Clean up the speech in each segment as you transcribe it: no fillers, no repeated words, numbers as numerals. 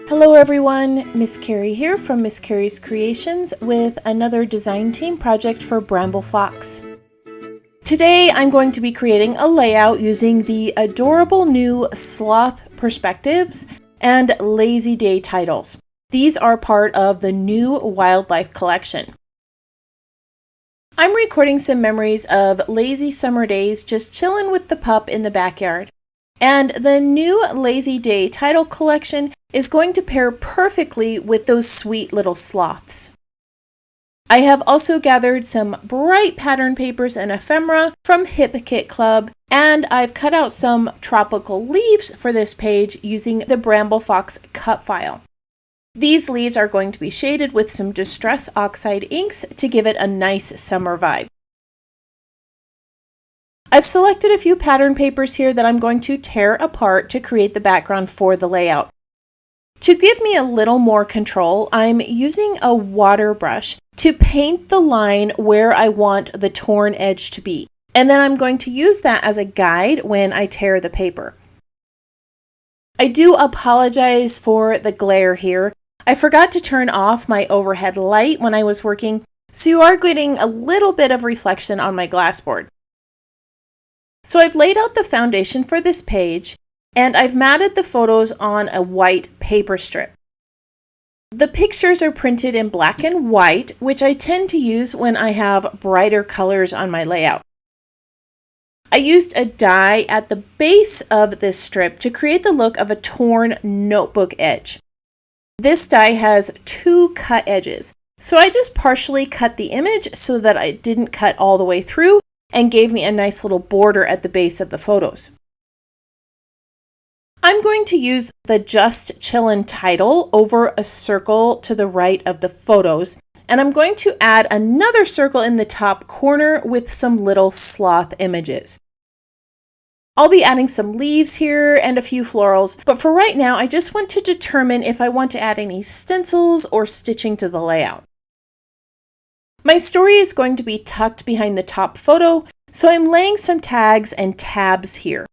Hello everyone, Miss Carrie here from Miss Carrie's Creations with another design team project for Bramble Fox. Today I'm going to be creating a layout using the adorable new sloth perspectives and lazy day titles. These are part of the new wildlife collection. I'm recording some memories of lazy summer days just chilling with the pup in the backyard. And the new Lazy Day title collection is going to pair perfectly with those sweet little sloths. I have also gathered some bright pattern papers and ephemera from Hip Kit Club, and I've cut out some tropical leaves for this page using the Bramble Fox cut file. These leaves are going to be shaded with some Distress Oxide inks to give it a nice summer vibe. I've selected a few pattern papers here that I'm going to tear apart to create the background for the layout. To give me a little more control, I'm using a water brush to paint the line where I want the torn edge to be. And then I'm going to use that as a guide when I tear the paper. I do apologize for the glare here. I forgot to turn off my overhead light when I was working, so you are getting a little bit of reflection on my glassboard. So I've laid out the foundation for this page, and I've matted the photos on a white paper strip. The pictures are printed in black and white, which I tend to use when I have brighter colors on my layout. I used a die at the base of this strip to create the look of a torn notebook edge. This die has two cut edges, so I just partially cut the image so that I didn't cut all the way through, and gave me a nice little border at the base of the photos. I'm going to use the Just Chillin title over a circle to the right of the photos, and I'm going to add another circle in the top corner with some little sloth images. I'll be adding some leaves here and a few florals, but for right now I just want to determine if I want to add any stencils or stitching to the layout. My story is going to be tucked behind the top photo, so I'm laying some tags and tabs here.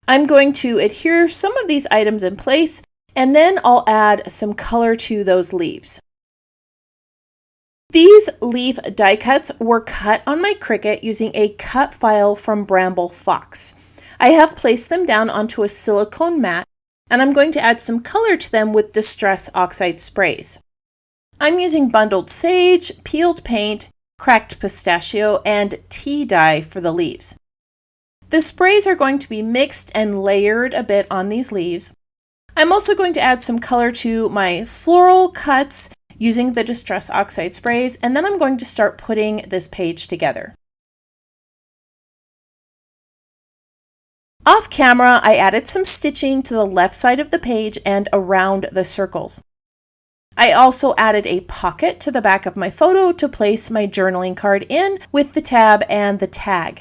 I'm going to adhere some of these items in place, and then I'll add some color to those leaves. These leaf die cuts were cut on my Cricut using a cut file from Bramble Fox. I have placed them down onto a silicone mat, and I'm going to add some color to them with Distress Oxide sprays. I'm using bundled sage, peeled paint, cracked pistachio, and tea dye for the leaves. The sprays are going to be mixed and layered a bit on these leaves. I'm also going to add some color to my floral cuts using the Distress Oxide sprays, and then I'm going to start putting this page together. Off camera, I added some stitching to the left side of the page and around the circles. I also added a pocket to the back of my photo to place my journaling card in with the tab and the tag.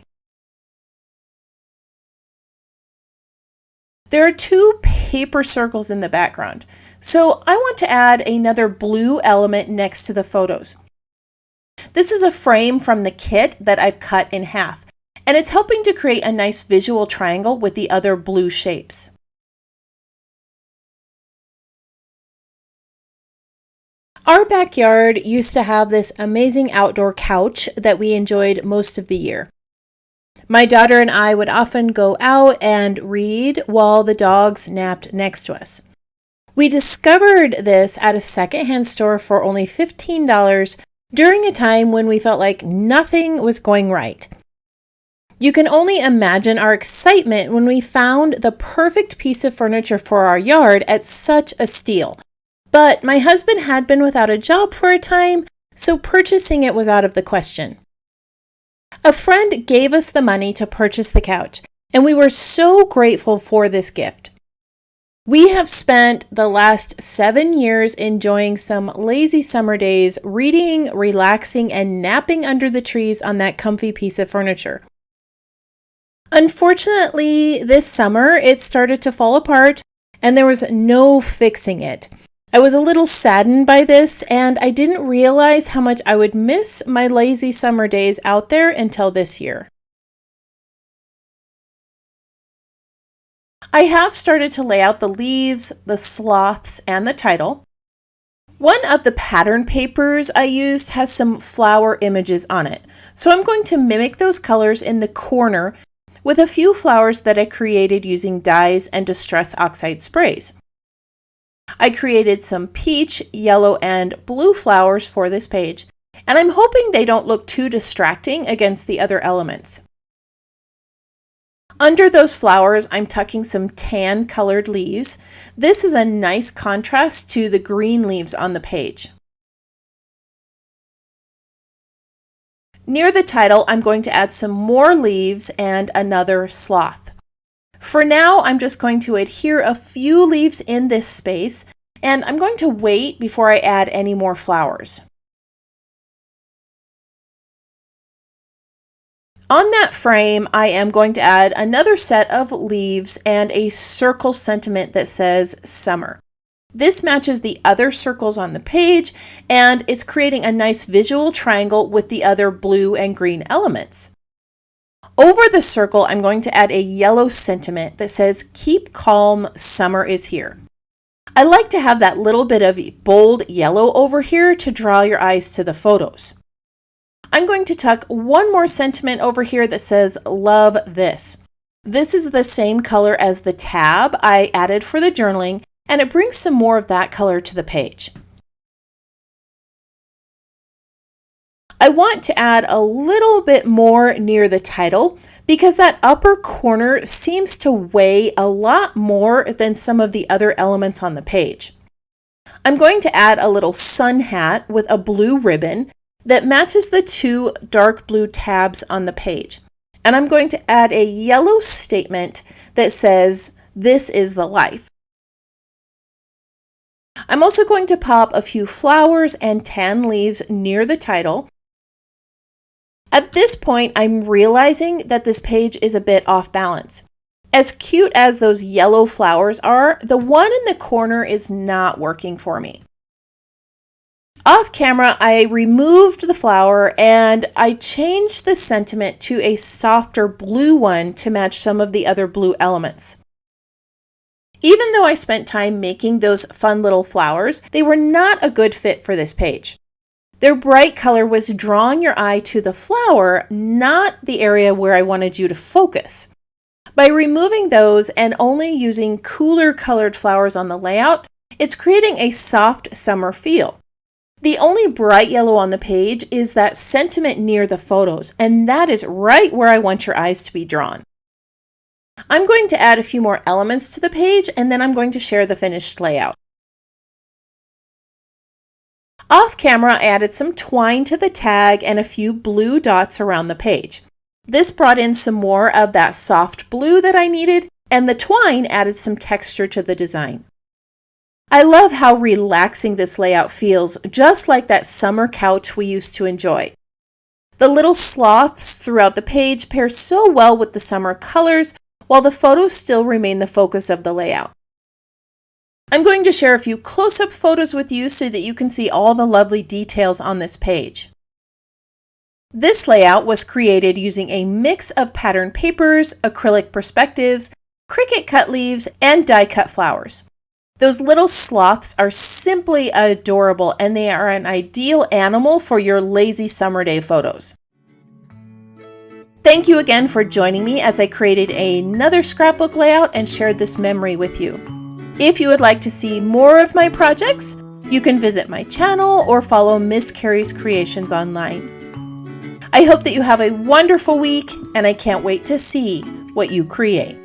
There are two paper circles in the background, so I want to add another blue element next to the photos. This is a frame from the kit that I've cut in half, and it's helping to create a nice visual triangle with the other blue shapes. Our backyard used to have this amazing outdoor couch that we enjoyed most of the year. My daughter and I would often go out and read while the dogs napped next to us. We discovered this at a secondhand store for only $15 during a time when we felt like nothing was going right. You can only imagine our excitement when we found the perfect piece of furniture for our yard at such a steal. But my husband had been without a job for a time, so purchasing it was out of the question. A friend gave us the money to purchase the couch, and we were so grateful for this gift. We have spent the last 7 years enjoying some lazy summer days, reading, relaxing, and napping under the trees on that comfy piece of furniture. Unfortunately, this summer it started to fall apart, and there was no fixing it. I was a little saddened by this, and I didn't realize how much I would miss my lazy summer days out there until this year. I have started to lay out the leaves, the sloths, and the title. One of the pattern papers I used has some flower images on it, so I'm going to mimic those colors in the corner with a few flowers that I created using dyes and distress oxide sprays. I created some peach, yellow, and blue flowers for this page, and I'm hoping they don't look too distracting against the other elements. Under those flowers, I'm tucking some tan colored leaves. This is a nice contrast to the green leaves on the page. Near the title, I'm going to add some more leaves and another sloth. For now, I'm just going to adhere a few leaves in this space, and I'm going to wait before I add any more flowers. On that frame, I am going to add another set of leaves and a circle sentiment that says summer. This matches the other circles on the page, and it's creating a nice visual triangle with the other blue and green elements. Over the circle, I'm going to add a yellow sentiment that says, "Keep calm, summer is here." I like to have that little bit of bold yellow over here to draw your eyes to the photos. I'm going to tuck one more sentiment over here that says, "Love this." This is the same color as the tab I added for the journaling, and it brings some more of that color to the page. I want to add a little bit more near the title because that upper corner seems to weigh a lot more than some of the other elements on the page. I'm going to add a little sun hat with a blue ribbon that matches the two dark blue tabs on the page. And I'm going to add a yellow statement that says, "This is the life." I'm also going to pop a few flowers and tan leaves near the title. At this point, I'm realizing that this page is a bit off balance. As cute as those yellow flowers are, the one in the corner is not working for me. Off camera, I removed the flower and I changed the sentiment to a softer blue one to match some of the other blue elements. Even though I spent time making those fun little flowers, they were not a good fit for this page. Their bright color was drawing your eye to the flower, not the area where I wanted you to focus. By removing those and only using cooler colored flowers on the layout, it's creating a soft summer feel. The only bright yellow on the page is that sentiment near the photos, and that is right where I want your eyes to be drawn. I'm going to add a few more elements to the page, and then I'm going to share the finished layout. Off camera, I added some twine to the tag and a few blue dots around the page. This brought in some more of that soft blue that I needed, and the twine added some texture to the design. I love how relaxing this layout feels, just like that summer couch we used to enjoy. The little sloths throughout the page pair so well with the summer colors, while the photos still remain the focus of the layout. I'm going to share a few close-up photos with you so that you can see all the lovely details on this page. This layout was created using a mix of pattern papers, acrylic perspectives, Cricut cut leaves, and die-cut flowers. Those little sloths are simply adorable, and they are an ideal animal for your lazy summer day photos. Thank you again for joining me as I created another scrapbook layout and shared this memory with you. If you would like to see more of my projects, you can visit my channel or follow Miss Carrie's Creations online. I hope that you have a wonderful week, and I can't wait to see what you create.